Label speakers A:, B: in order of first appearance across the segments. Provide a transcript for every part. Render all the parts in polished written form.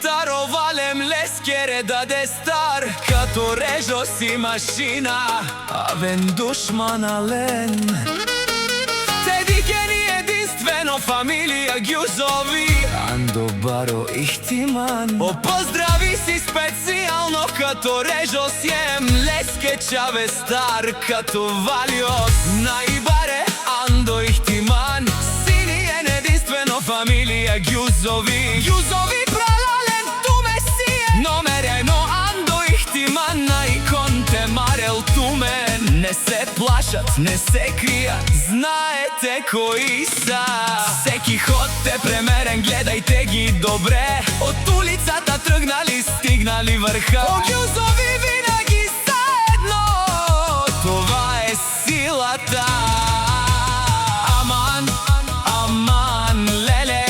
A: Taро valem leskere da destar Kato režo si mašina Aven dušmana len Te dikeni jedinstveno familija Gjuzovi Ando baro ihtiman O pozdravi si specijalno Kato režo sjem leske čave star Kato valios najbare Ando ihtiman Sinijen jedinstveno familija Gjuzovi Gjuzovi pralalen tu mesije Nomereno ando ihtiman I konte marel tumen Ne se plašat, ne se krijat Знаете koji са Всеки ход те премерен, гледайте ги добре От улицата тръгнали, стигнали върха О Гюзови винаги заедно Това е силата Аман, аман, леле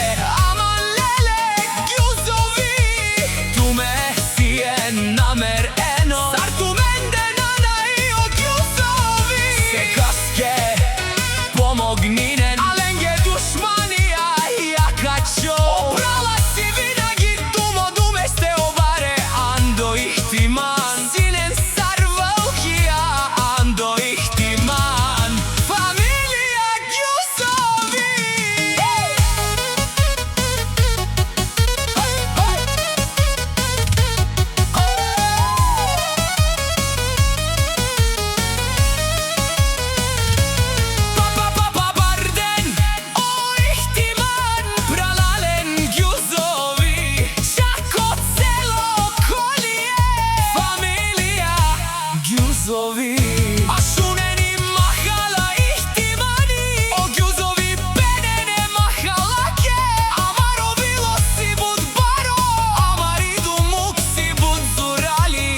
A: Аман, леле, Гюзови Туме си е намерено Сартуменде нана и о Гюзоvi Секаске помогнинен Аленге душманија јака чо Обрала си винаги тумо думе сте обаре Андо ихтиман Синен сарвалхија Андо ихтиман Фамилија Гюзови Ашунени махала ихтимани О Гюзови пенене махалаке Амаро било си буд баро Амариду мук си буд зурали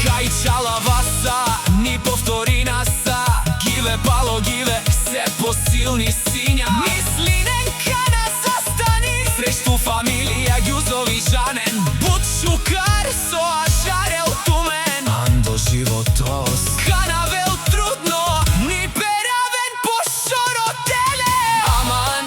A: Кај чалава са ни повторина са Гиве пало гиве се посилни сиња Мислинен кана састани Срешту фамилија Гюзови жанен Буд шукар со ажарел тумен Андо животос Канавел трудно Ни перавен по шоротеле Аман,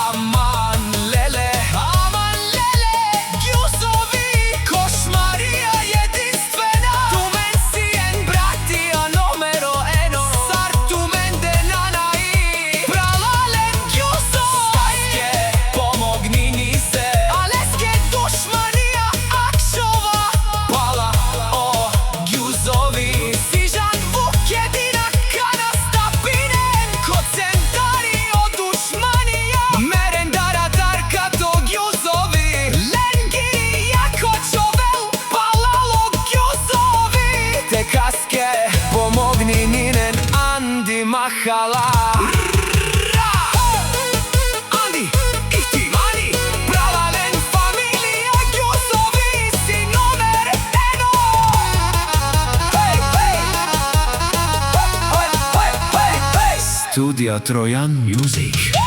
A: аман, леле Аман, леле, Гюзови Кошмарија единствена Тумен си ен братија номеро ено Сартумен денана и пралален Гюзов Скаске помогни ни се Алеске душманија акшова Пала о Гюзови Сижан вук едина кана стапинен Код центари о душманија Мерен даратар като Гюзови Ленгири јако човел Палало Гюзови Те каске помогни нинен Анди махала Анди, ихтимани Пралален фамилија Гюзови Си номер едно Студија Тројан Мюзик